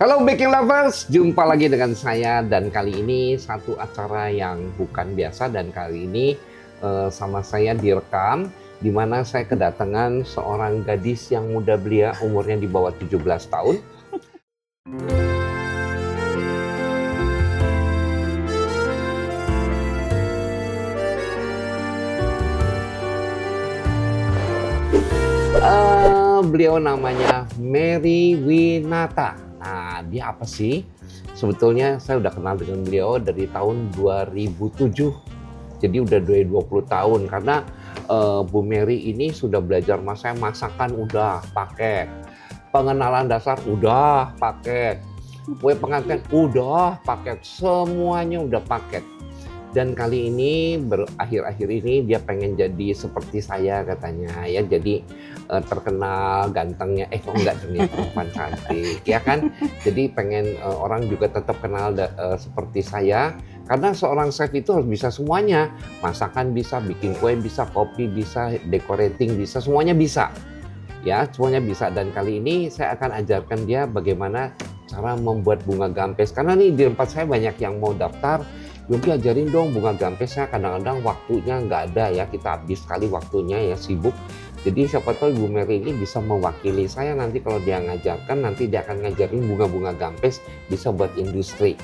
Halo Baking Lovers, jumpa lagi dengan saya dan kali ini satu acara yang bukan biasa dan kali ini sama saya direkam di mana saya kedatangan seorang gadis yang muda belia, umurnya di bawah 17 tahun. Beliau namanya Mary Winata. Nah, dia apa sih? Sebetulnya saya udah kenal dengan beliau dari tahun 2007. Jadi udah 20 tahun karena Bu Mary ini sudah belajar saya masakan udah paket. Pengenalan dasar udah paket. Kue pengantin udah paket. Semuanya udah paket. Dan kali ini akhir-akhir ini dia pengen jadi seperti saya katanya ya, jadi terkenal gantengnya kok enggak ternyata perempuan cantik ya kan, jadi pengen orang juga tetap kenal seperti saya karena seorang chef itu harus bisa semuanya, masakan bisa, bikin kue bisa, kopi bisa, decorating bisa, semuanya bisa ya, semuanya bisa. Dan kali ini saya akan ajarkan dia bagaimana cara membuat bunga gampes karena nih di tempat saya banyak yang mau daftar. Yongki ajarin dong bunga gampesnya, kadang-kadang waktunya nggak ada ya, kita habis sekali waktunya ya, sibuk. Jadi siapa tahu Ibu Mary ini bisa mewakili saya nanti kalau dia ngajarkan, nanti dia akan ngajarin bunga-bunga gampes bisa buat industri.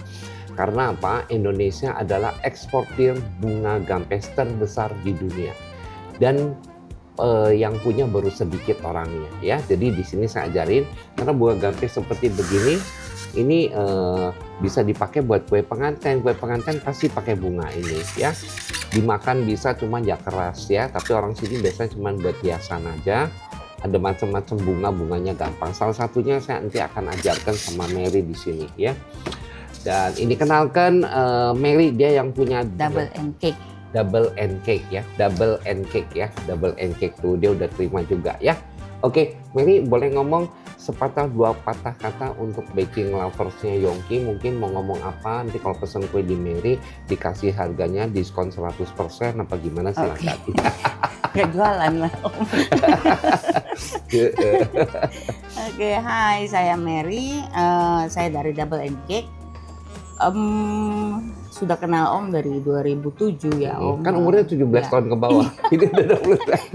Karena apa? Indonesia adalah eksportir bunga gampes terbesar di dunia. Dan yang punya baru sedikit orangnya ya. Jadi di sini saya ajarin karena bunga gampes seperti begini ini bisa dipakai buat kue pengantin. Kue pengantin pasti pakai bunga ini ya. Dimakan bisa cuman ya keras ya, tapi orang sini biasanya cuman buat hiasan aja. Ada macam-macam bunga, bunganya gampang. Salah satunya saya nanti akan ajarkan sama Mary di sini ya. Dan ini kenalkan Mary, dia yang punya Double and Cake. Double and Cake ya, Double and Cake ya, Double and Cake tuh dia udah terima juga ya. Oke, Mary boleh ngomong sepatah dua patah kata untuk baking loversnya Yongki, mungkin mau ngomong apa, nanti kalau pesen kue di Mary dikasih harganya diskon 100% apa gimana silakan. Gak jualan lah Om. Oke, hai, saya Mary, saya dari Double and Cake. Sudah kenal Om dari 2007 ya Om. Kan umurnya 17 ya. tahun ke bawah. Ini udah 20 tahun.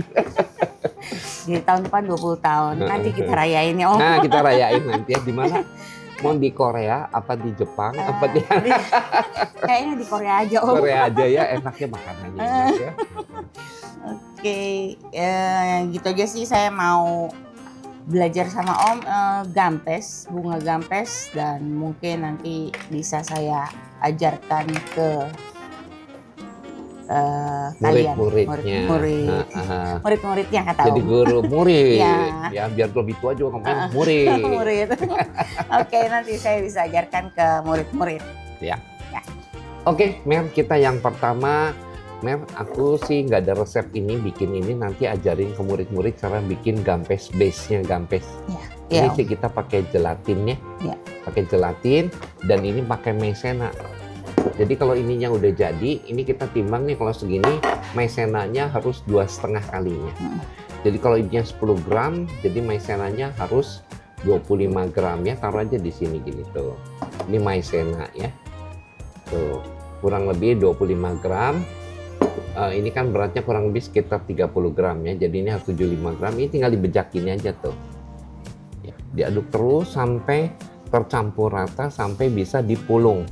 Di tahun depan 20 tahun. Nanti kita rayain ya Om. Nah, kita rayain nanti ya. Di mana? Mau di Korea apa di Jepang apa di Kayaknya di Korea aja Om. Korea aja ya, enaknya makanannya enak ya. Oke, gitu aja sih, saya mau belajar sama Om gampes, bunga gampes, dan mungkin nanti bisa saya ajarkan ke kalian, murid-muridnya kata Om. Jadi guru murid, ya. Ya biar lebih tua juga ngomongnya murid. Murid. Oke, nanti saya bisa ajarkan ke murid-murid. Ya. Oke, Mer, kita yang pertama. Mer, aku sih nggak ada resep ini, bikin ini nanti ajarin ke murid-murid cara bikin gampes, base-nya gampes. Ini sih kita pakai gelatinnya, pakai gelatin, dan ini pakai maizena. Jadi kalau ininya udah jadi, ini kita timbang nih kalau segini, maizenanya harus 2,5 kalinya. Jadi kalau ininya 10 gram, jadi maizenanya harus 25 gram ya, taruh aja di sini gini tuh. Ini maizena ya, tuh kurang lebih 25 gram. Ini kan beratnya kurang lebih sekitar 30 gram ya, jadi ini harus 75 gram. Ini tinggal dibejakin aja tuh ya, diaduk terus sampai tercampur rata, sampai bisa dipulung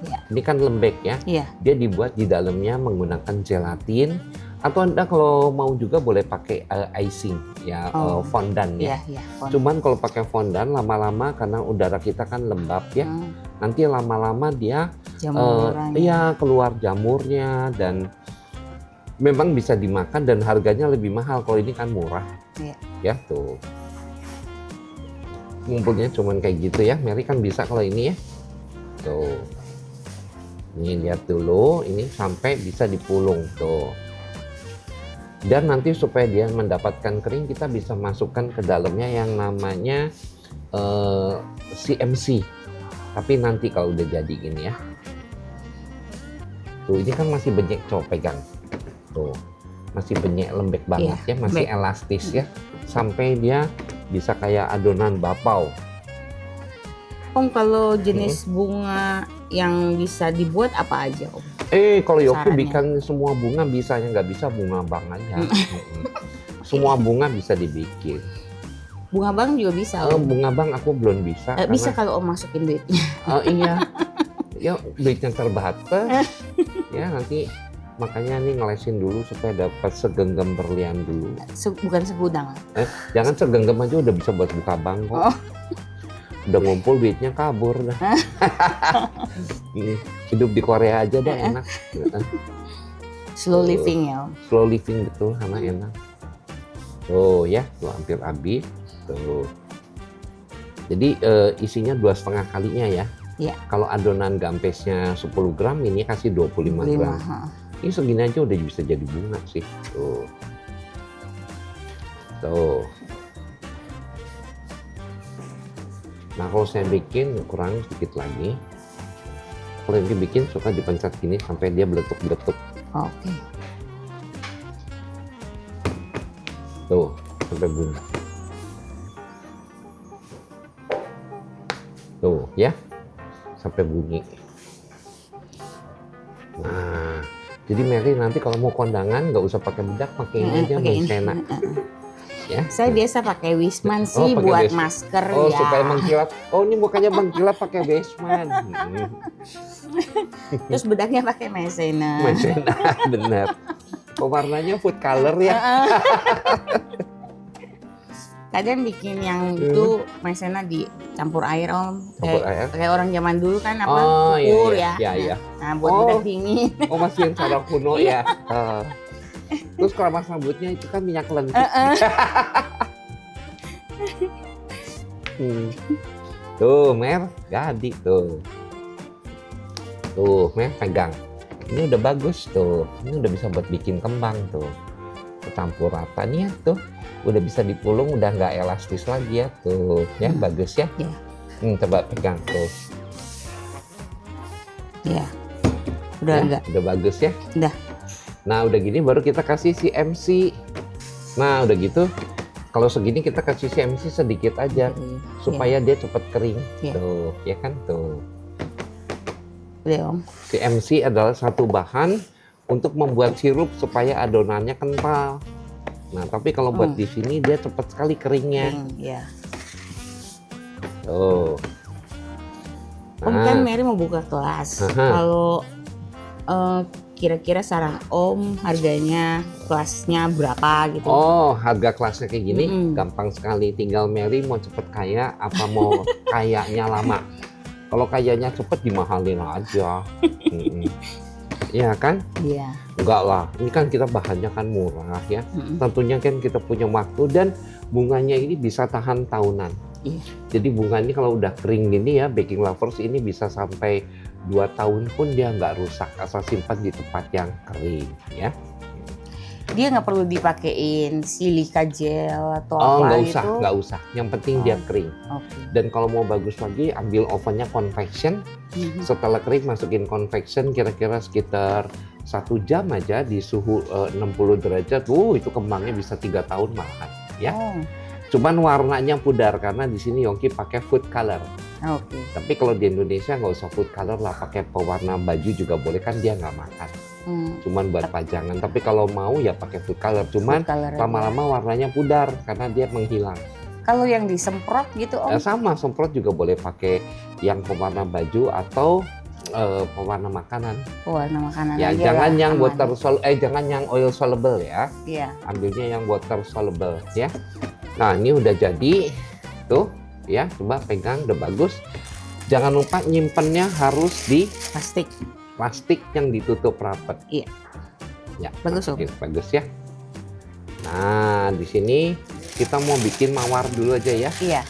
ya. Ini kan lembek ya, dia dibuat di dalamnya menggunakan gelatin, atau Anda kalau mau juga boleh pakai icing ya, fondant ya. Cuman kalau pakai fondant lama-lama karena udara kita kan lembab ya, nanti lama-lama dia keluar jamurnya, dan memang bisa dimakan dan harganya lebih mahal. Kalau ini kan murah ya tuh. Ngumpulnya cuman kayak gitu ya, Mary kan bisa kalau ini ya tuh. Ini lihat dulu, ini sampai bisa dipulung tuh. Dan nanti supaya dia mendapatkan kering, kita bisa masukkan ke dalamnya yang namanya CMC. Tapi nanti kalau udah jadi gini ya. Tuh, ini kan masih benyek, coba pegang. Tuh, masih benyek, lembek banget ya, masih elastis ya. Sampai dia bisa kayak adonan bapau. Om, kalau jenis bunga yang bisa dibuat apa aja, Om? Kalau Yoki Sarannya. bikin semua bunga bisa, yang nggak bisa bunga bang aja. Semua bunga bisa dibikin. Bunga bang juga bisa, Om. Bunga bang aku belum bisa. Bisa kalau Om masukin duitnya. Iya, ya duitnya terbatas. Ya nanti makanya nih ngelesin dulu supaya dapat segenggam berlian dulu. Bukan segudang. Jangan segenggam aja udah bisa buat buka bank kok. Oh. Udah ngumpul duitnya kabur dah. Hidup di Korea aja dah enak. Slow living ya, Om. Slow living betul, sama enak. Tuh ya, tuh hampir habis. Tuh. Jadi isinya 2,5 kalinya ya. Iya. Kalau adonan gampesnya 10 gram, ini kasih 25 gram. Ini segini aja udah bisa jadi bunga sih. Tuh. Tuh. Nah kalau saya bikin kurang sedikit lagi. Kalau yang dibikin suka dipencet gini sampai dia beletuk-beletuk. Oke. Tuh, sampai bunyi. Tuh ya, sampai bunyi. Nah, jadi Mary nanti kalau mau kondangan nggak usah pakai bedak, pakai ini aja maizena. Ya. Saya biasa pakai Wisman sih pakai buat Wisman. masker Oh, ya. supaya mengkilap. Oh, ini mukanya mengkilap pakai Wisman. Terus bedaknya pakai maizena. Maizena, benar. Pewarnanya food color ya. Kadang bikin yang itu maizena dicampur air, Om. Campur air. Kayak orang zaman dulu kan apa? Oh, Kukur iya. ya. Iya. Nah, buat bedak dingin. Oh, masih yang cara kuno ya. Terus keramas rambutnya itu kan minyak lentik. Tuh, Mer, jadi tuh. Tuh, Mer, pegang. Ini udah bagus tuh. Ini udah bisa buat bikin kembang tuh. Campur rata nih ya tuh. Udah bisa dipulung, udah nggak elastis lagi ya tuh. Ya, bagus ya. Ya. Coba pegang tuh. Ya. Udah Ya, enggak? udah bagus ya. Udah. Nah, udah gini baru kita kasih si MC. Nah, udah gitu. Kalau segini kita kasih si MC sedikit aja supaya dia cepat kering. Ya. Tuh, ya kan tuh. Udah, Om. Si MC adalah satu bahan untuk membuat sirup supaya adonannya kental. Nah, tapi kalau buat di sini dia cepat sekali keringnya. Ya. Tuh. Om kan Mary mau buka kelas. Kalau kira-kira saran Om harganya kelasnya berapa gitu? Oh, harga kelasnya kayak gini gampang sekali. Tinggal Mary mau cepet kaya apa mau kayanya lama. Kalau kayanya cepet dimahalin aja. Iya kan? Iya. Enggak lah, ini kan kita bahannya kan murah ya. Tentunya kan kita punya waktu dan bunganya ini bisa tahan tahunan. Iya. Jadi bunga ini kalau udah kering gini ya, baking lovers ini bisa sampai 2 tahun pun dia nggak rusak asal simpan di tempat yang kering ya. Dia nggak perlu dipakein silika gel atau Oh, apa nggak gitu? nggak usah. Yang penting dia kering. Oke. Dan kalau mau bagus lagi, ambil ovennya convection. Setelah kering masukin convection kira-kira sekitar 1 jam aja di suhu 60 derajat. Itu kembangnya bisa 3 tahun malahan ya. Oh. Cuman warnanya pudar karena di sini Yongki pakai food color. Oke. Tapi kalau di Indonesia nggak usah food color lah, pakai pewarna baju juga boleh kan dia nggak makan. Cuman buat pajangan. Tapi kalau mau ya pakai food color. Cuman lama-lama warnanya pudar karena dia menghilang. Kalau yang disemprot gitu, Om? Sama semprot juga boleh pakai yang pewarna baju atau pewarna makanan. Pewarna makanan. Ya aja jangan lah, yang aman. jangan yang oil soluble ya. Iya. Ambilnya yang water soluble ya. Nah ini udah jadi tuh ya, coba pegang udah bagus. Jangan lupa nyimpennya harus di plastik yang ditutup rapat. Iya. Ya, bagus Om. Bagus ya. Nah di sini kita mau bikin mawar dulu aja ya. Iya.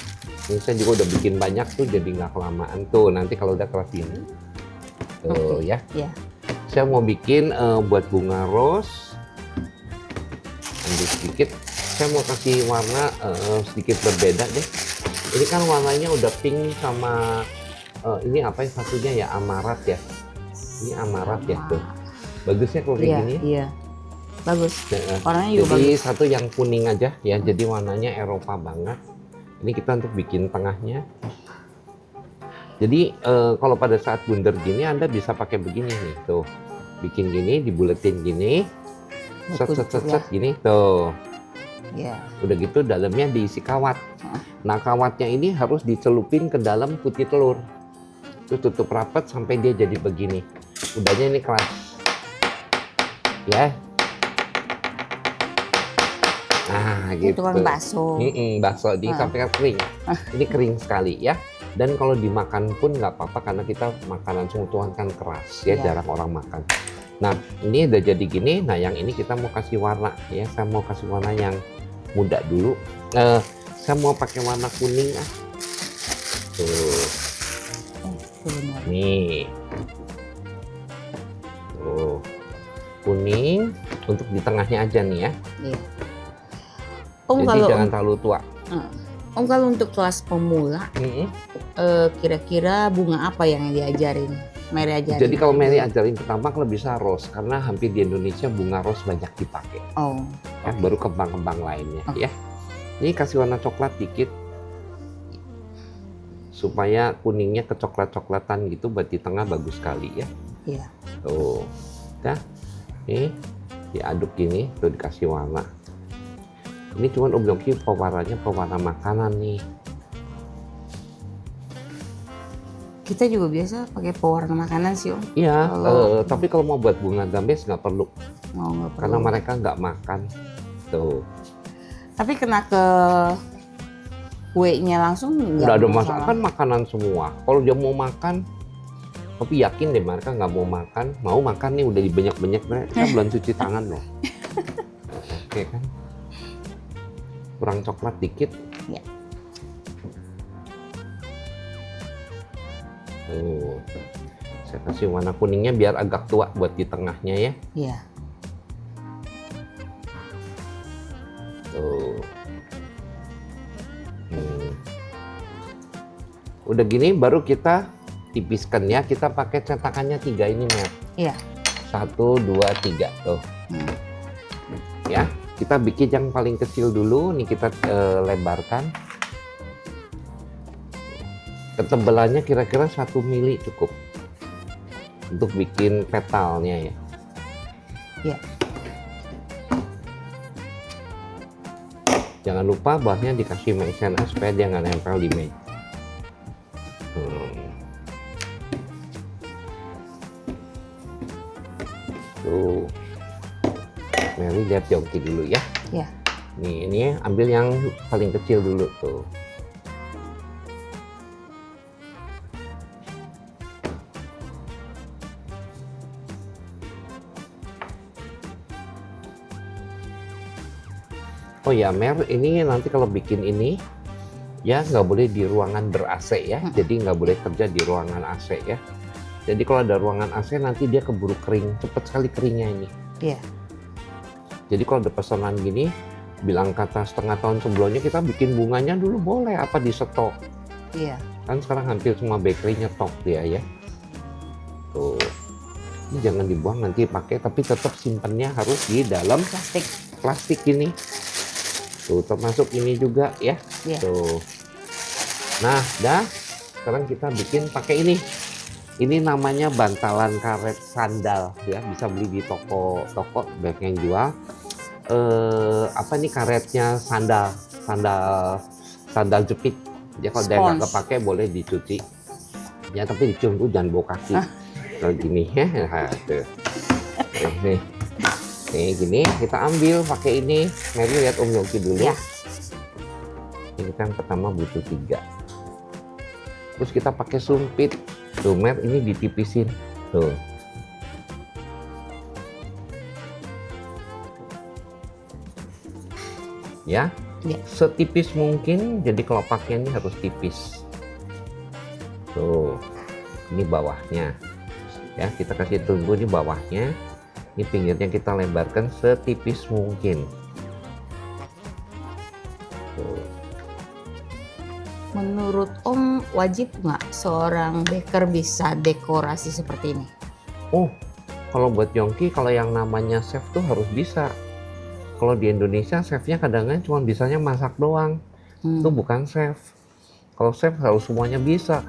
Ini saya juga udah bikin banyak tuh jadi nggak kelamaan tuh. Nanti kalau udah keras ini tuh ya. Iya. Saya mau bikin buat bunga rose. Ambil sedikit. Saya mau kasih warna sedikit berbeda deh. Ini kan warnanya udah pink sama ini apa yang satunya ya, amarat ya. Ini amarat ya tuh. Bagusnya kalau kayak gini. Iya. Bagus. Warnanya juga jadi bagus. satu yang kuning aja ya. Jadi warnanya Eropa banget. Ini kita untuk bikin tengahnya. Jadi kalau pada saat bundar gini Anda bisa pakai begini nih, tuh. Bikin gini, dibuletin gini, set set set set gini, tuh. Ya. Udah gitu dalamnya diisi kawat. Nah kawatnya ini harus dicelupin ke dalam putih telur. Terus tutup rapat sampai dia jadi begini. Udahnya ini keras. Ya. Nah gitu. Itu kan bakso. Bakso di sampai kering. Ini kering sekali ya. Dan kalau dimakan pun nggak apa-apa karena kita makanan sungtuan kan keras ya, jarang orang makan. Nah ini udah jadi gini. Nah yang ini kita mau kasih warna ya. Saya mau kasih warna yang muda dulu. Saya mau pakai warna kuning ah. Tuh. Nih. Tuh. Kuning untuk di tengahnya aja nih ya. Iya. Om, jadi kalau jangan terlalu tua. Om, kalau untuk kelas pemula, kira-kira bunga apa yang diajarin? Mary ajarin. Jadi kalau Mary ajarin pertama kalau bisa rose, karena hampir di Indonesia bunga rose banyak dipakai. Oh. Ya, baru kembang-kembang lainnya ya. Ini kasih warna coklat dikit, supaya kuningnya kecoklat-coklatan gitu, buat di tengah bagus sekali ya. Iya. Tuh, dah. Nih diaduk gini, tuh dikasih warna. Ini cuman Om Yongki pewarnanya pewarna makanan nih. Kita juga biasa pakai pewarna makanan sih Om. Iya, tapi kalau mau buat bunga gambes nggak perlu. Nggak perlu. Karena mereka nggak makan. Tuh. Tapi kena ke kuenya langsung nggak ada masalah. Kan makanan semua. Kalau dia mau makan, tapi yakin deh mereka nggak mau makan. Mau makan nih udah dibanyak-banyak, mereka belum cuci tangan loh. Oke kan? Kurang coklat dikit. Ya. Tuh. Saya kasih warna kuningnya biar agak tua buat di tengahnya ya. Iya. Tuh. Udah gini baru kita tipiskan ya. Kita pakai cetakannya 3 ini, Mer. Iya. 1, 2, 3 tuh. Ya. Kita bikin yang paling kecil dulu, nih kita lebarkan. Ketebalannya kira-kira 1 mili cukup untuk bikin petalnya ya. Ya. Jangan lupa bawahnya dikasih maizena supaya dia nggak nempel di meja. Tuh. Mary lihat Yongki dulu ya. Ya. Nih ini ambil yang paling kecil dulu tuh. Oh ya Mer, ini nanti kalau bikin ini ya nggak boleh di ruangan ber-AC ya. Jadi nggak boleh kerja di ruangan AC ya. Jadi kalau ada ruangan AC nanti dia keburu kering, cepet sekali keringnya ini. Iya. Jadi kalau ada pesanan gini, bilang kata setengah tahun sebelumnya kita bikin bunganya dulu boleh, apa di stok. Iya. Kan sekarang hampir semua bakery nyetok dia ya. Tuh. Ini jangan dibuang, nanti pakai, tapi tetap simpennya harus di dalam plastik ini. Tuh, termasuk ini juga ya. Iya. Tuh. Nah, dah. Sekarang kita bikin pakai ini. Ini namanya bantalan karet sandal ya, bisa beli di toko-toko banyak yang jual. Apa nih karetnya sandal jepit. Ya kalau dia nggak kepake boleh dicuci. Ya tapi dicium dulu, jangan bawa kaki. Kalau gini ya, nah, tuh. Nih gini kita ambil pakai ini. Mary lihat Om Yongki dulu. Ya. Ini kan pertama butuh 3. Terus kita pakai sumpit. Tuh Mer, ini ditipisin. Tuh. Ya. Setipis mungkin, jadi kelopaknya ini harus tipis. Tuh. Ini bawahnya. Ya, kita kasih tunggu di bawahnya. Ini pinggirnya kita lebarkan setipis mungkin. Tuh. Menurut Om, wajib nggak seorang baker bisa dekorasi seperti ini? Oh, kalau buat Yongki, kalau yang namanya chef tuh harus bisa. Kalau di Indonesia, chefnya kadang-kadang cuma bisanya masak doang. Itu bukan chef. Kalau chef harus semuanya bisa.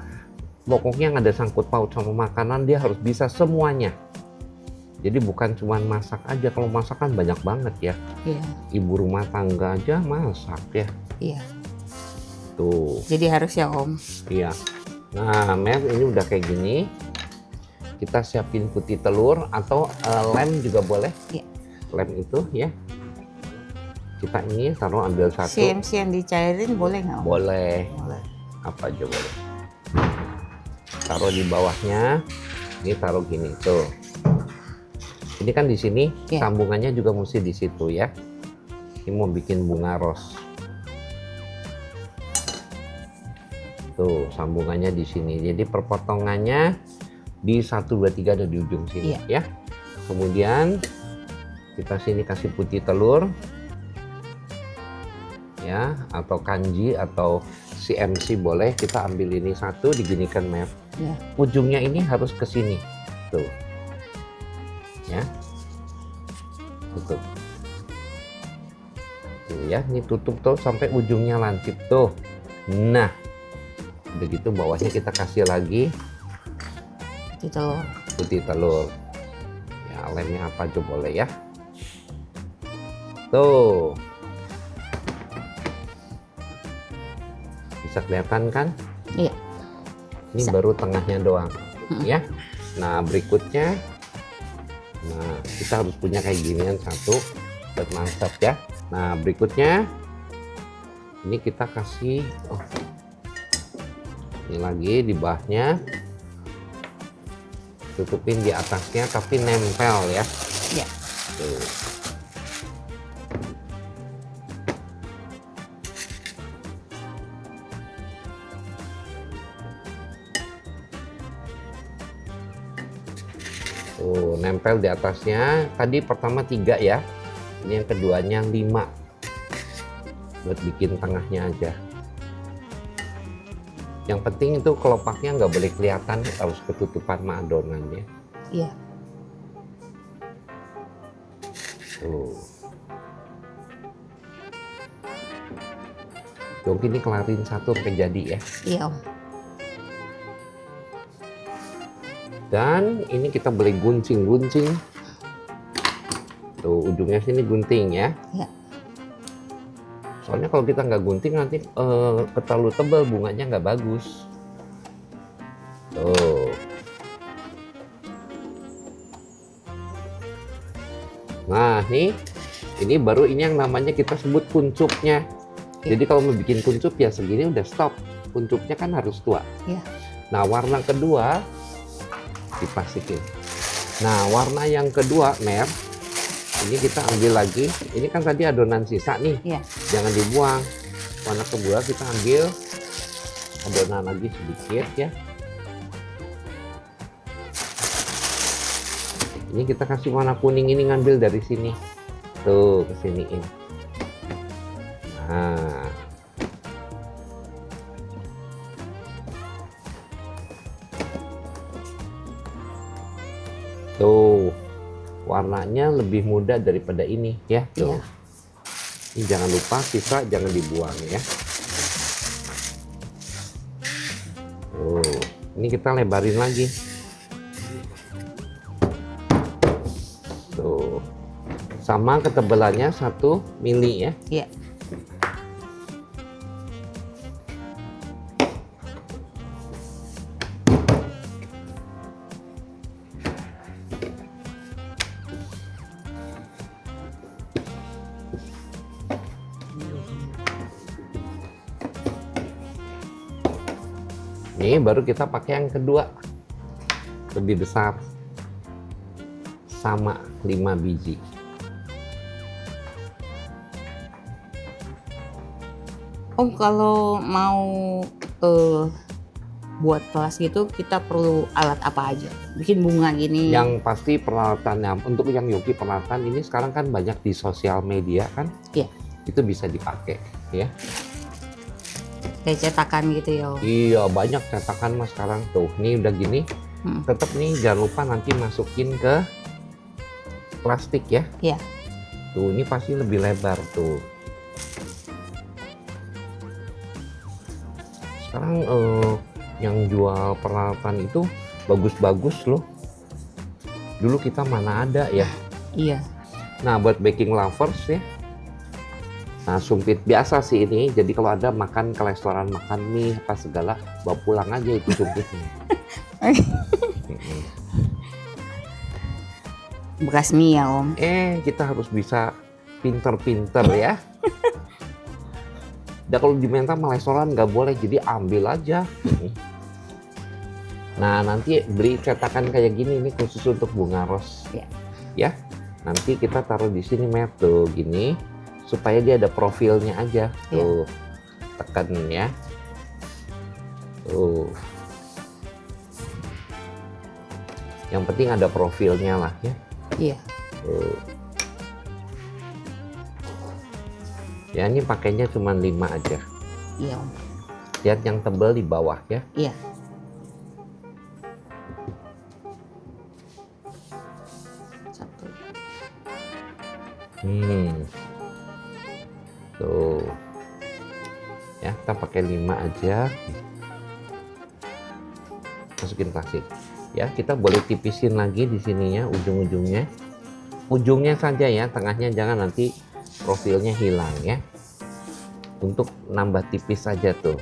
pokoknya yang ada sangkut paut sama makanan dia harus bisa semuanya. Jadi bukan cuma masak aja, kalau masak kan banyak banget ya. Iya. Ibu rumah tangga aja masak ya. Iya. Tuh, Jadi harus ya Om. iya. Nah, Mer, ini udah kayak gini. Kita siapin putih telur atau lem juga boleh. Iya. Lem itu ya. Kita ini taruh ambil satu. CMC yang dicairin boleh nggak Om? Boleh. Boleh. Apa aja boleh. Taruh di bawahnya. Ini taruh gini tuh. Ini kan di sini Iya. sambungannya juga mesti di situ ya. Ini mau bikin bunga ros. Tuh sambungannya di sini. Jadi perpotongannya di 1, 2, 3 ada di ujung sini Iya. ya. Kemudian kita sini kasih putih telur ya, atau kanji atau CMC boleh. Kita ambil ini satu, diginikan Mer. Ya. Ujungnya ini harus ke sini tuh ya, tutup tuh ya. Ini tutup tuh sampai ujungnya lancip tuh. Nah begitu, bawahnya kita kasih lagi Putih telur. putih telur ya. Lemnya apa aja boleh ya. Tuh bisa kelihatan kan? Iya. Ini Bisa. baru tengahnya doang Mm-mm. ya. Nah berikutnya, nah kita harus punya kayak ginian satu buat masak ya. Nah berikutnya ini kita kasih ini lagi di bawahnya, tutupin di atasnya tapi nempel ya. Iya. Tuh. Tuh, nempel di atasnya. Tadi pertama 3 ya. Ini yang keduanya 5. Buat bikin tengahnya aja. Yang penting itu kelopaknya nggak boleh kelihatan, harus ketutupan sama adonannya. Iya. Tuh. Dong ini kelarin satu sampai jadi ya. Iya Om. Dan ini kita boleh gunting-gunting. Tuh ujungnya sini gunting ya. Iya. Soalnya kalau kita nggak gunting nanti terlalu tebal, bunganya nggak bagus. Tuh. Nah nih, ini baru ini yang namanya kita sebut kuncupnya. Iya. Jadi kalau mau bikin kuncup ya segini udah stop. Kuncupnya kan harus tua. Iya. Nah warna kedua diplastikin. Nah warna yang kedua, Mer, ini kita ambil lagi. Ini kan tadi adonan sisa nih, Iya. jangan dibuang. Warna kedua kita ambil adonan lagi sedikit ya. Ini kita kasih warna kuning, ini ngambil dari sini. Tuh kesiniin. Nah. Tuh, warnanya lebih muda daripada ini ya. Tuh. Iya. Ini jangan lupa sisa jangan dibuang ya. Tuh, ini kita lebarin lagi. Tuh, sama ketebalannya 1 mili ya. Iya. Ini baru kita pakai yang kedua, lebih besar, sama 5 biji. Om kalau mau buat kelas gitu kita perlu alat apa aja? Bikin bunga gini. Yang pasti peralatannya, untuk yang Yogi peralatan ini sekarang kan banyak di sosial media kan, Iya. itu bisa dipakai ya. Kayak cetakan gitu ya Om. Iya banyak cetakan mas sekarang tuh. Nih udah gini, Hmm. tetap nih jangan lupa nanti masukin ke plastik ya. Iya. Tuh ini pasti lebih lebar tuh. Sekarang yang jual peralatan itu bagus-bagus loh. Dulu kita mana ada ya. Iya. Nah, buat baking lovers ya. Nah, sumpit biasa sih ini. Jadi kalau ada makan ke restoran, makan mie apa segala, bawa pulang aja itu sumpitnya. Bekas mie ya Om. Kita harus bisa pinter-pinter ya. Dan kalau diminta sama restoran nggak boleh, jadi ambil aja. Nah, nanti beli cetakan kayak gini nih khusus untuk bunga ros. Ya. Ya. Nanti kita taruh di sini Mer tuh gini supaya dia ada profilnya aja. Tuh. Tekan ya. Tuh. Yang penting ada profilnya lah ya. Iya. Tuh. Ya, ini pakainya cuma 5 aja. Iya Om. Lihat yang tebal di bawah ya. Iya. Satu. Tuh. Ya, kita pakai 5 aja. Masukin plastik. Ya, kita boleh tipisin lagi di sininya ujung-ujungnya. Ujungnya saja ya, tengahnya jangan, nanti profilnya hilang ya. Untuk nambah tipis saja tuh.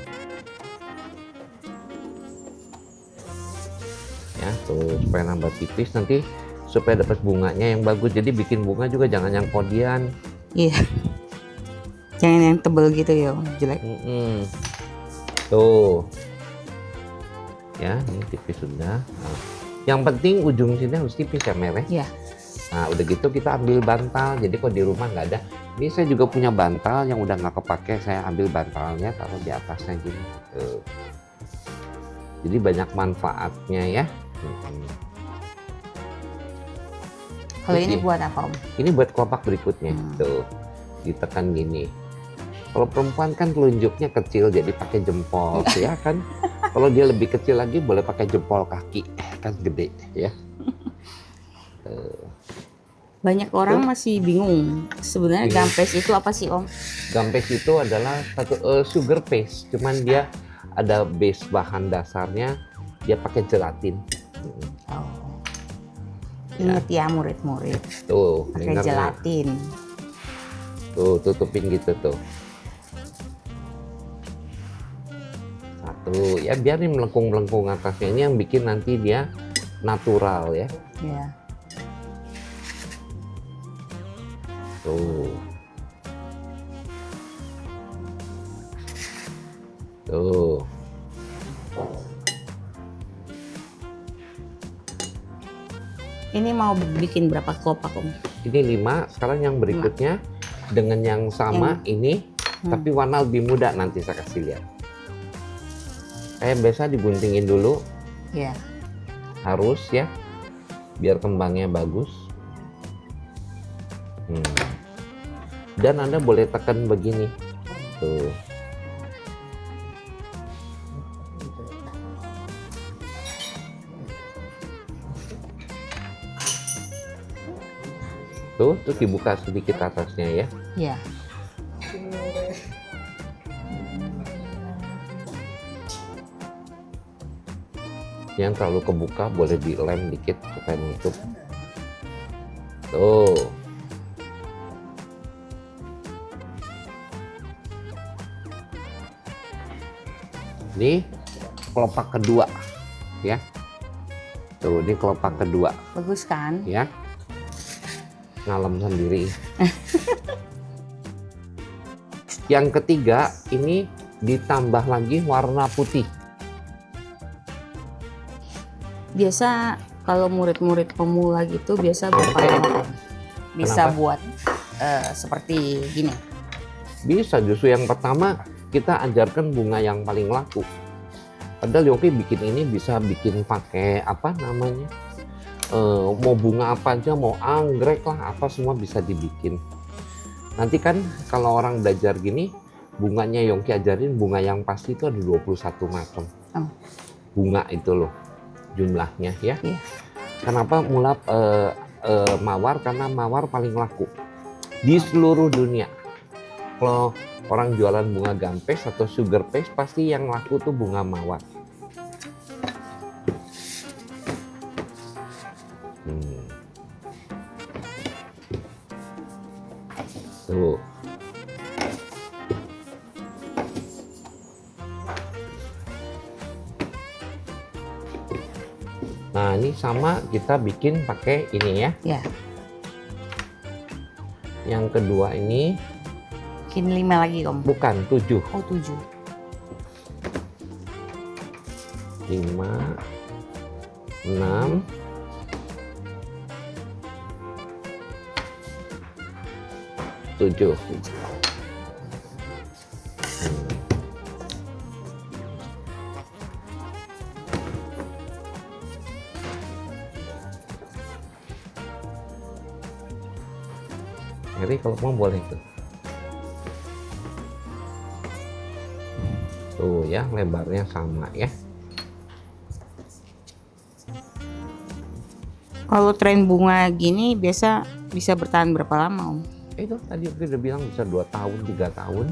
Ya, tuh supaya nambah tipis nanti supaya dapat bunganya yang bagus. Jadi bikin bunga juga jangan yang kodian. Iya. Jangan yang tebel gitu ya Om, jelek. Tuh. Ya, ini tipis sudah. Nah, yang penting ujung sini harus tipis ya Mer. Iya. Nah, udah gitu kita ambil bantal. Jadi kalau di rumah nggak ada, ini saya juga punya bantal yang udah nggak kepake. Saya ambil bantalnya, taruh di atasnya gini. Tuh. Jadi banyak manfaatnya ya. Kalau ini buat apa Om? Ini buat kelopak berikutnya. Tuh, ditekan gini. Kalau perempuan kan telunjuknya kecil, jadi pakai jempol, ya kan? Kalau dia lebih kecil lagi, boleh pakai jempol kaki, kan gede, ya. Banyak orang masih bingung. Sebenarnya gampes itu apa sih Om? Gampes itu adalah satu sugar paste, cuman dia ada base bahan dasarnya, dia pakai gelatin. Oh. Ingat ya murid-murid. Tuh, pakai dengarnya. gelatin. Tuh, tutupin gitu tuh. Satu, ya biarin melengkung-melengkung atasnya. Ini yang bikin nanti dia natural ya. Iya. Tuh. Tuh. Ini mau bikin berapa kelopak Om? Ini 5, sekarang yang berikutnya dengan yang sama ini, tapi warna lebih muda, nanti saya kasih lihat. Kayak biasa diguntingin dulu, Iya. harus ya, biar kembangnya bagus. Dan Anda boleh tekan begini, tuh. Tuh, terus dibuka sedikit atasnya ya. Iya. Yang terlalu kebuka boleh dilem dikit supaya nutup. Tuh. Ini kelopak kedua ya. Tuh, ini kelopak kedua Bagus kan? ya. Ngalem sendiri. Yang ketiga ini ditambah lagi warna putih. Biasa kalau murid-murid pemula gitu biasa berapa lama Om? Bisa Kenapa? buat seperti gini. Bisa, justru yang pertama kita ajarkan bunga yang paling laku. Padahal Yoki bikin ini bisa bikin pakai apa namanya? Mau bunga apa aja, mau anggrek lah, apa semua bisa dibikin. Nanti kan kalau orang belajar gini, bunganya Yongki ajarin bunga yang pasti itu ada 21 macam. Oh. Bunga itu loh jumlahnya ya. Iya. Kenapa mulai mawar? Karena mawar paling laku di seluruh dunia. Kalau orang jualan bunga gampes atau sugar paste pasti yang laku tuh bunga mawar. Tuh. Nah, ini sama kita bikin pakai ini ya. Ya. Yang kedua ini Bikin 5 lagi Om. bukan 7. Oh 7. 5, 6, 7. Jadi kalau mau boleh tuh. Tuh ya, lebarnya sama ya. Kalau tren bunga gini biasa bisa bertahan berapa lama Om? Itu tadi aku udah bilang bisa 2 tahun, 3 tahun.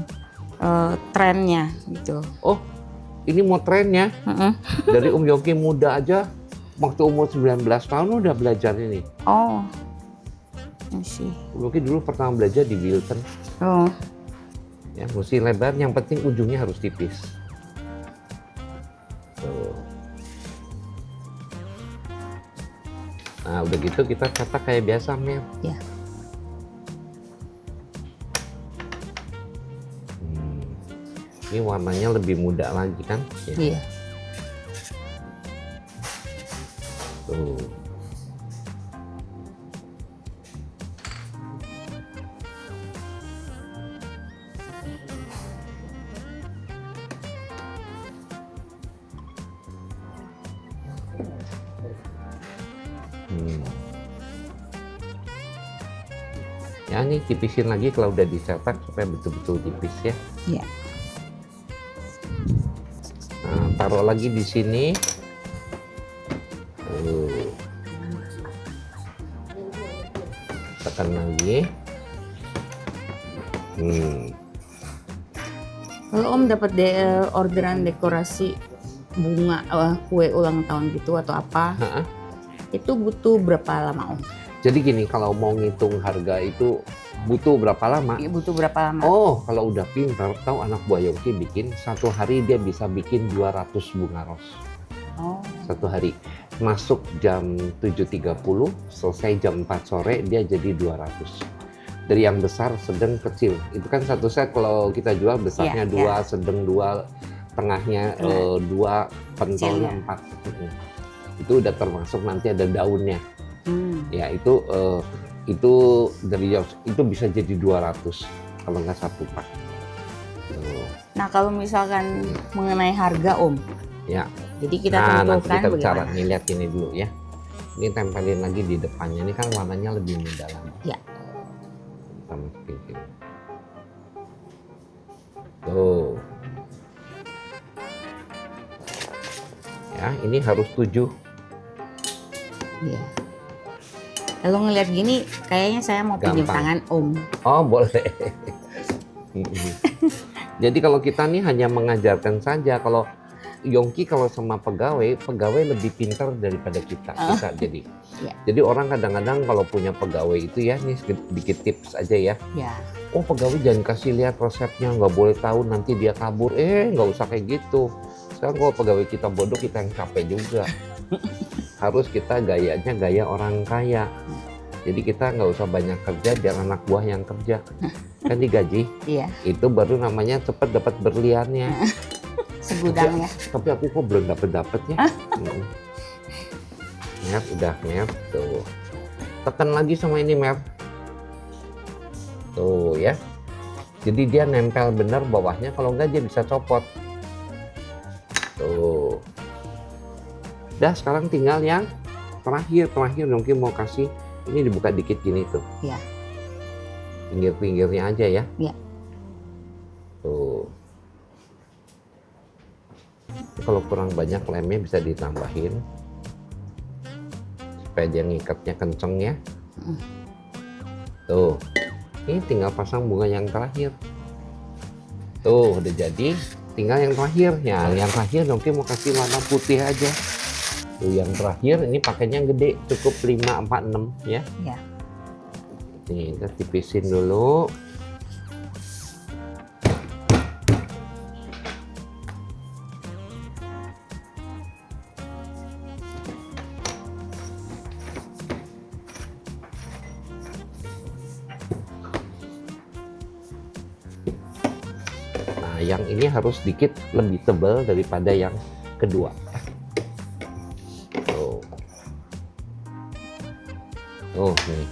Trennya gitu. Oh, ini mau trennya. Dari Om Yogi muda aja, waktu umur 19 tahun udah belajar ini. Oh, sih. Om Yogi dulu pertama belajar di Wilton. Oh, Ya, mesti lebar, yang penting ujungnya harus tipis. Tuh. Nah, udah gitu kita cetak kayak biasa, Mer. ya. Ini warnanya lebih muda lagi kan? Ya. Iya. Tuh. Ya, ini tipisin lagi kalau udah dicetak supaya betul-betul tipis ya. Iya. Nah, taruh lagi di sini. Tuh. Tekan lagi. Kalau Om dapat orderan dekorasi bunga kue ulang tahun gitu atau apa, itu butuh berapa lama Om? Jadi gini, kalau mau ngitung harga itu butuh berapa lama? Iya, butuh berapa lama? Oh, kalau udah pintar, tahu anak buah Yogi bikin, satu hari dia bisa bikin 200 bunga ros. Oh. Satu hari. Masuk jam 7.30, selesai jam 4 sore, dia jadi 200. Dari yang besar, sedang, kecil. Itu kan satu set kalau kita jual besarnya Iya, 2, sedang 2, tengahnya 2, pentolnya 4. Itu udah termasuk nanti ada daunnya. Ya, itu dari itu bisa jadi 200 kalau nggak satu pak. Nah, kalau misalkan mengenai harga Om, Ya. jadi kita Nanti tentukan kita bicara bagaimana? nih, lihat ini dulu ya. Ini tempelin lagi di depannya. Ini kan warnanya lebih muda lagi. Ya. Kita masukin sini. Tuh. Ya, ini harus 7. Iya. Kalau ngelihat gini, kayaknya saya mau pinjam Gampang. tangan Om. Oh, boleh. Jadi kalau kita nih hanya mengajarkan saja. Kalau Yongki kalau sama pegawai lebih pintar daripada kita. Jadi. Ya. Jadi orang kadang-kadang kalau punya pegawai itu ya, nih sedikit tips aja ya. Ya. Oh, pegawai jangan kasih lihat resepnya, nggak boleh tahu nanti dia kabur. Nggak usah kayak gitu. Sekarang kalau pegawai kita bodoh, kita yang capek juga. Harus kita gayanya gaya orang kaya. Jadi kita nggak usah banyak kerja, biar anak buah yang kerja. Kan digaji. Iya. Itu baru namanya cepat dapat berliannya. Segudang ya. Tapi aku kok belum dapat ya. Mer, udah Mer. Tuh. Tekan lagi sama ini Mer. Tuh ya. Jadi dia nempel bener bawahnya, kalau enggak dia bisa copot. Tuh. Udah, sekarang tinggal yang terakhir mungkin mau kasih ini dibuka dikit gini tuh. Iya. Pinggir-pinggirnya aja ya. Iya. Tuh. Kalau kurang banyak lemnya bisa ditambahin supaya dia ngikatnya kenceng ya. Tuh. Ini tinggal pasang bunga yang terakhir. Tuh, udah jadi. Tinggal yang terakhir. Ya, yang terakhir mungkin mau kasih warna putih aja. Tuh, yang terakhir ini pakainya gede, cukup 5, 4, 6 ya. Iya. Nih, kita tipisin dulu. yang ini harus sedikit lebih tebal daripada yang kedua. Tuh. Tuh nih.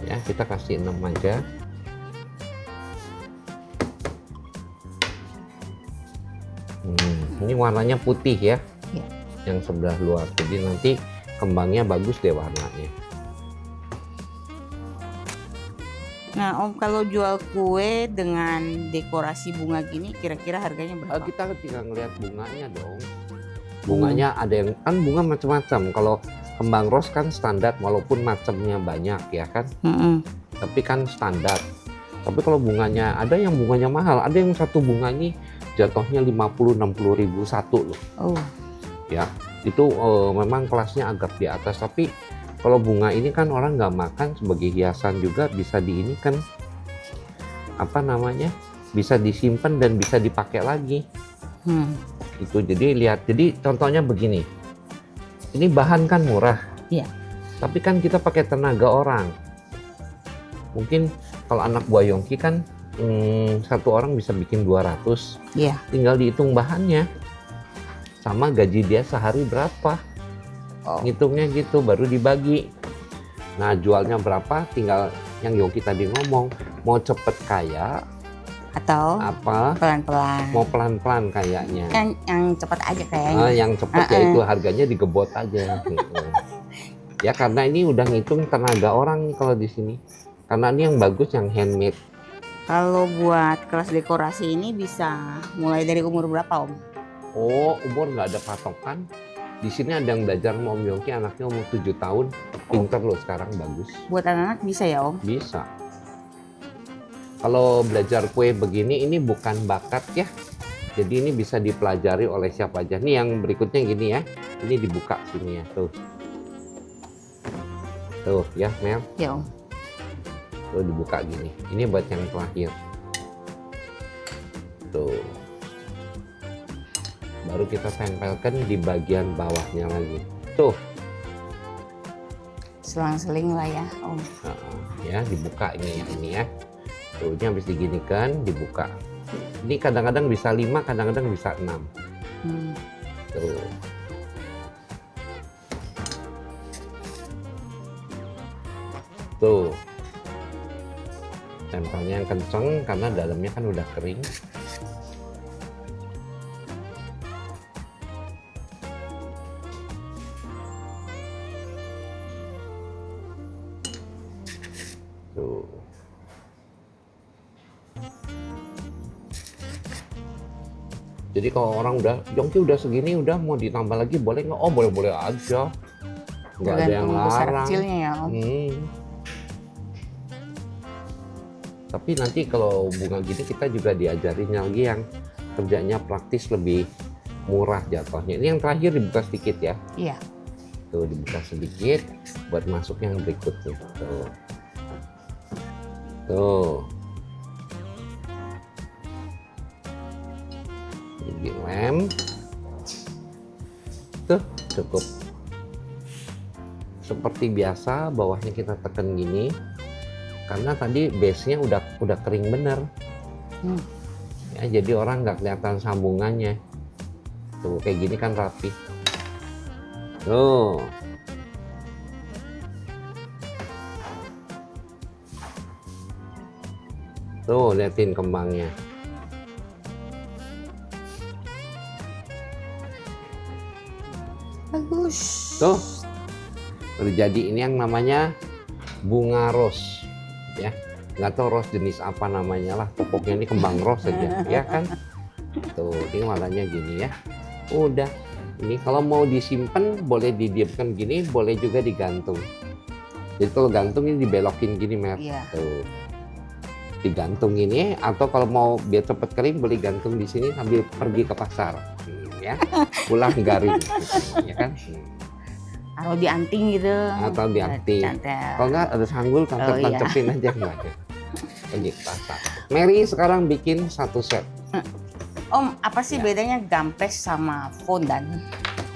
Ya, kita kasih 6 aja. Ini warnanya putih ya. Iya. Yang sebelah luar. Jadi nanti kembangnya bagus deh warnanya. Nah, Om, kalau jual kue dengan dekorasi bunga gini, kira-kira harganya berapa? Kita tinggal ngeliat bunganya dong. Bunganya ada yang kan bunga macam-macam. Kalau kembang ros kan standar, walaupun macamnya banyak ya kan. Tapi kan standar. Tapi kalau bunganya ada yang bunganya mahal, ada yang satu bunga ini jatuhnya 50-60 ribu satu loh. Oh. Ya, itu memang kelasnya agak di atas. Tapi kalau bunga ini kan orang nggak makan, sebagai hiasan juga bisa di ini kan apa namanya, bisa disimpan dan bisa dipakai lagi. Itu jadi lihat, jadi contohnya begini, ini bahan kan murah. Iya. Tapi kan kita pakai tenaga orang. Mungkin kalau anak buah Yongki kan satu orang bisa bikin 200. Iya. Tinggal dihitung bahannya sama gaji dia sehari berapa. Ngitungnya gitu baru dibagi. Nah, jualnya berapa tinggal yang Yongki tadi ngomong, mau cepet kaya Atau apa pelan-pelan. mau pelan-pelan kayaknya. Yang cepat aja kayaknya. Yang cepet ya itu harganya digebot aja. Ya karena ini udah ngitung tenaga orang nih kalau di sini. Karena ini yang bagus yang handmade. Kalau buat kelas dekorasi ini bisa mulai dari umur berapa, Om? Oh, umur nggak ada patokan. Di sini ada yang belajar sama Om Yongki, anaknya umur 7 tahun. Pinter loh sekarang, bagus. Buat anak-anak bisa ya, Om? Bisa. Kalau belajar kue begini, ini bukan bakat ya. Jadi ini bisa dipelajari oleh siapa aja. Nih yang berikutnya gini ya. Ini dibuka sini ya, tuh. Tuh ya, Mel. Ya, Om. Tuh dibuka gini. Ini buat yang terakhir. Tuh. Baru kita tempelkan di bagian bawahnya lagi. Tuh. Selang-seling lah ya, Om. Ya, dibuka ini ya. Tuh, ini habis diginikan, dibuka. Ini kadang-kadang bisa 5, kadang-kadang bisa 6. Tuh. Tuh. Tempelnya yang kenceng karena dalamnya kan udah kering. Tuh. Jadi kalau orang udah, Yongki udah segini, udah mau ditambah lagi boleh nggak? Oh boleh-boleh aja. Nggak ada yang Tergantung besar larang. kecilnya ya, Om. Tapi nanti kalau bunga gini kita juga diajarin lagi yang kerjanya praktis lebih murah jatuhnya. Ini yang terakhir dibuka sedikit ya. Iya. Tuh dibuka sedikit buat masuk yang berikutnya. Tuh. Tuh. Dilem. Tuh cukup. Seperti biasa bawahnya kita tekan gini. Karena tadi base-nya udah kering bener. Ya, jadi orang nggak kelihatan sambungannya. Tuh kayak gini kan rapi. Tuh. Tuh liatin kembangnya. Bagus. Tuh. Terjadi ini yang namanya bunga ros. Ya, nggak tahu ros jenis apa namanya lah, pokoknya ini kembang ros saja ya kan. Tuh ini warnanya gini ya. Udah, ini kalau mau disimpan boleh didiamkan gini, boleh juga digantung. Jadi kalau gantung ini dibelokin gini, Mer. Iya. Tuh digantung ini, atau kalau mau biar cepet kering boleh gantung di sini sambil pergi ke pasar. Ya, pulang garing gitu, ya kan. Taruh di anting gitu. Atau di anting. Cantel. Kalau nggak ada sanggul, tancap-tancepin aja nggak ada. Pergi ke pasar. Mary sekarang bikin satu set. Om, apa sih Ya. bedanya gampes sama fondan?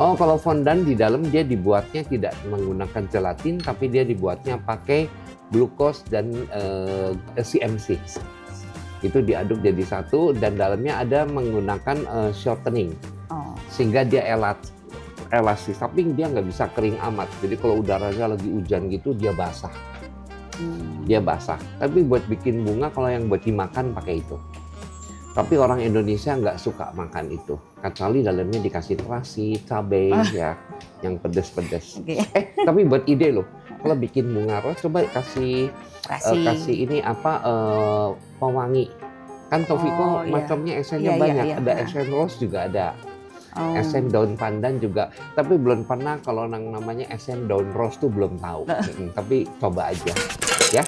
Oh, kalau fondan di dalam dia dibuatnya tidak menggunakan gelatin, tapi dia dibuatnya pakai glukos dan CMC. Itu diaduk jadi satu dan dalamnya ada menggunakan shortening Oh. sehingga dia elastis, tapi dia nggak bisa kering amat. Jadi kalau udaranya lagi hujan gitu dia basah. Dia basah. Tapi buat bikin bunga kalau yang buat dimakan pakai itu. Tapi orang Indonesia nggak suka makan itu. Kecuali dalamnya dikasih terasi, cabai ya, yang pedes-pedes. Oke. Tapi buat ide loh, kalau bikin bunga ros coba kasih Kasih. ini apa pewangi. Kan Tofiko Oh, iya. macamnya esennya Iya, iya, banyak. iya. Ada esen ros juga ada. Oh. Esen daun pandan juga. Tapi belum pernah kalau namanya esen daun ros tuh belum tahu. Tapi coba aja ya.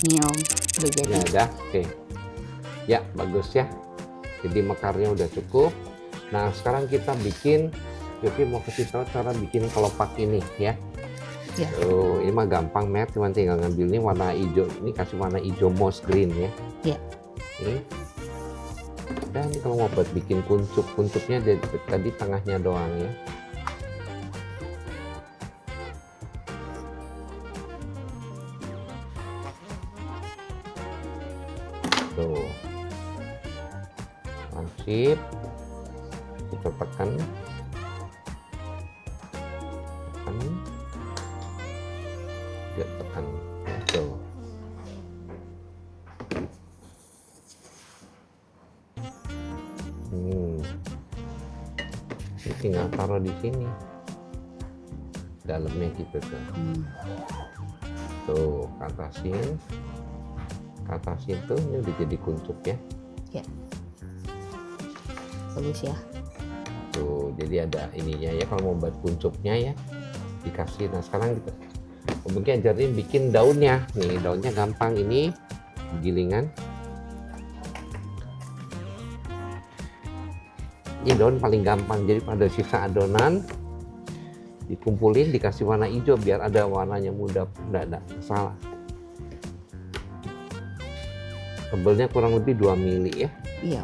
Nih Om, udah jadi. Ya udah, oke. Ya bagus ya. Jadi mekarnya udah cukup. Nah sekarang kita bikin, Yopi mau kasih tahu cara bikin kelopak ini ya. Ya. Tuh, ini mah gampang Mer, cuma tinggal ngambil ini warna hijau. Ini kasih warna hijau moss green ya. Ya. Ini. Dan ini kalau mau buat bikin kuncup, kuncupnya dari tadi tengahnya doang ya. Tuh. Langsip. Kita tekan. Tekan. Juga tekan. Tuh. Ini tinggal taruh di sini. Dalamnya gitu tuh. Tuh, ke atasin. Ke atasin tuh, ini udah jadi kuncup ya. Ya. Bagus ya. Tuh, jadi ada ininya ya kalau mau buat kuncupnya ya. Dikasih. Nah, sekarang kita mungkin ajarin bikin daunnya. Nih, daunnya gampang ini. Gilingan. Ini daun paling gampang. Jadi pada sisa adonan dikumpulin, dikasih warna hijau biar ada warnanya muda. Enggak ada salah. Tebelnya kurang lebih 2 mili ya. Iya.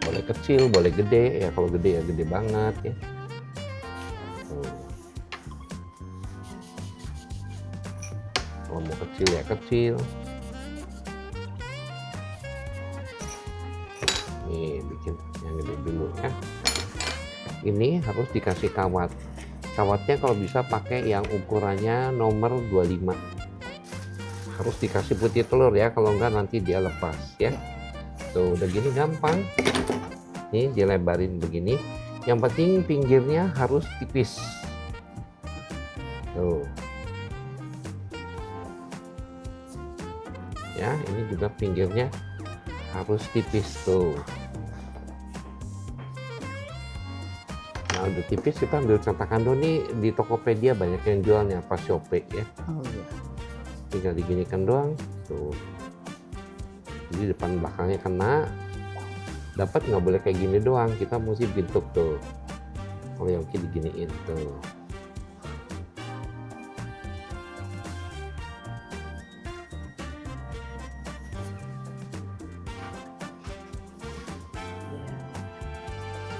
Boleh kecil, boleh gede. Ya kalau gede ya gede banget ya. Kalau mau kecil ya kecil. Nih bikin yang gede dulu ya. Ini harus dikasih kawat. Kawatnya kalau bisa pakai yang ukurannya nomor 25. Harus dikasih putih telur ya, kalau enggak nanti dia lepas ya. Tuh udah gini gampang. Nih dilebarin begini. Yang penting pinggirnya harus tipis. Tuh. Ya, ini juga pinggirnya harus tipis tuh. Nah, udah tipis kita ambil cetakan daun nih di Tokopedia banyak yang jualnya pas Shopee ya. Oh iya. Tinggal diginikan doang tuh. Jadi depan belakangnya kena. Dapat nggak boleh kayak gini doang, kita mesti bentuk tuh. Kalau yang diginiin tuh.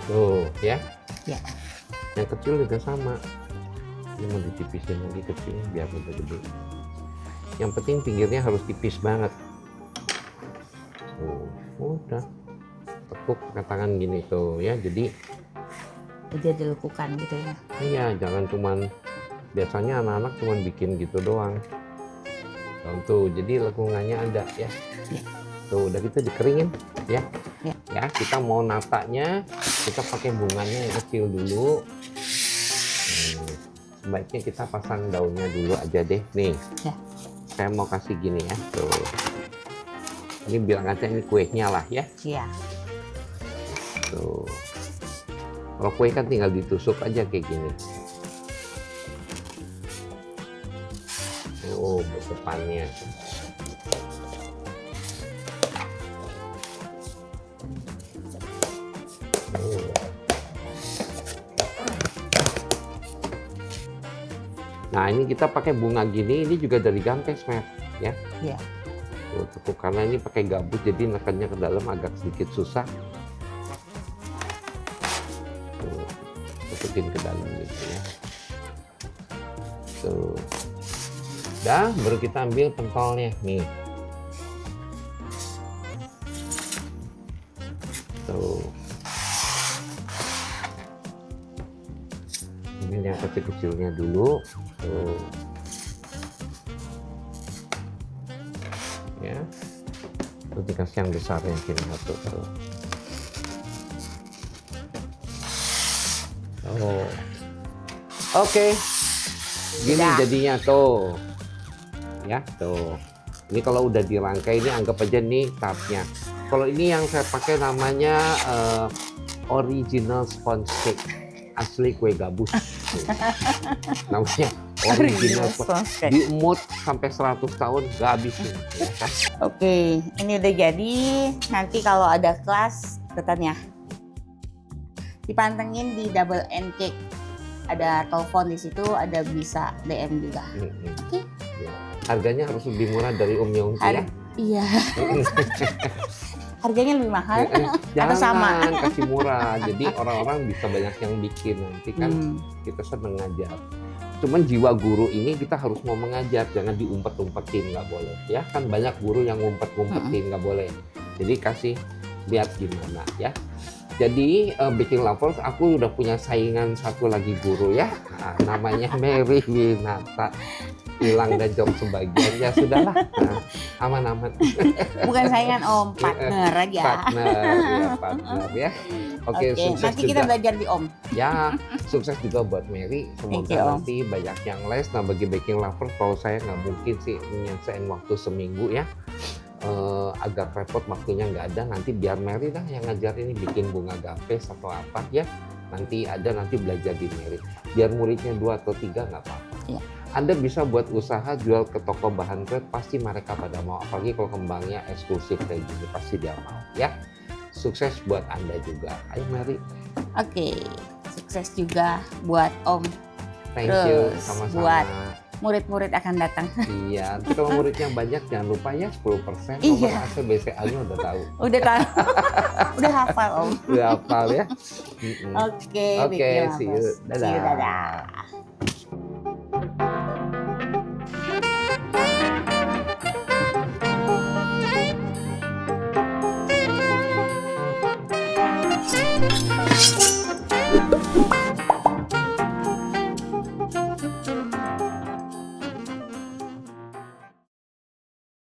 Tuh ya. Ya. Yang kecil juga sama. Ini mau ditipisin lagi kecil biar lebih gede. Yang penting pinggirnya harus tipis banget. Tuh, udah. Tekuk pakai tangan gini tuh ya. Jadi Dia dilekukan gitu ya. iya, jangan cuman biasanya anak-anak cuman bikin gitu doang. Tuh, jadi lekungannya ada ya. Tuh, udah gitu dikeringin ya. Ya, kita mau natanya, kita pakai bunganya yang kecil dulu. Sebaiknya kita pasang daunnya dulu aja deh. Nih, Ya. saya mau kasih gini ya. Tuh, ini bilang aja ini kuenya lah ya. Iya. Tuh, kalau kue kan tinggal ditusuk aja kayak gini. Oh, depannya. Nah, ini kita pakai bunga gini, ini juga dari Gampes, Matt, ya. Iya. Tuh, tekuk karena ini pakai gabus jadi nekannya ke dalam agak sedikit susah. Tuh, tepukin ke dalam gitu ya. Tuh. Dah, baru kita ambil pentolnya nih. Tuh. Ambil yang kecil-kecilnya dulu. Tuh. Ya, terus dikasih yang besar yang sini satu tuh. Oh, oke, gini Udah. jadinya tuh, ya tuh. Ini kalau udah dirangkai ini anggap aja nih tapnya. Kalau ini yang saya pakai namanya original sponge cake, asli kue gabus. Tuh. Namanya original sponge cake. Diemut sampai 100 tahun gak habis nih. Ya kan? Oke, ini udah jadi. Nanti kalau ada kelas, ikutan ya. Dipantengin di Double N Cake. Ada telepon di situ, ada bisa DM juga. Oke. Ya. Harganya harus lebih murah dari Om Yongki ya. Iya. Harganya lebih mahal atau sama? Jangan kasih murah. Jadi orang-orang bisa banyak yang bikin nanti kan kita seneng ngajar. Cuman jiwa guru ini kita harus mau mengajar, jangan diumpet-umpetin, nggak boleh. Ya kan banyak guru yang ngumpet-ngumpetin, nggak boleh. Jadi kasih lihat gimana ya. Jadi Baking Lovers, aku udah punya saingan satu lagi guru ya. Nah, namanya Mary Winata. Hilang dan job sebagian ya sudahlah. Nah, aman-aman. Bukan saingan Om, partner aja. Partner ya. Oke, sukses nanti juga. kita belajar di Om. Ya, sukses juga buat Mary. Thank Semoga you, Om. nanti banyak yang les. Nah, bagi Baking Lovers, kalau saya nggak mungkin sih nyelesain waktu seminggu ya. Agak repot waktunya nggak ada. Nanti biar Mary dah yang ngajar ini bikin bunga gampes atau apa ya. Nanti belajar di Mary. Biar muridnya 2 atau 3 nggak apa-apa. Ya. Anda bisa buat usaha jual ke toko bahan kue, pasti mereka pada mau. Apalagi kalau kembangnya eksklusif kayak gini, pasti dia mau ya. Sukses buat Anda juga. Ayo Mary. Oke, sukses juga buat Om. Thank you, Terus sama-sama. buat murid-murid akan datang. Iya, nanti kalau muridnya banyak jangan lupa ya 10% nomor Iya. AC BCA-nya udah tahu. Udah tahu, udah hafal Om. Udah hafal ya. Oke, Oke, Baking see you. Lovers. See you, Dadah. dadah.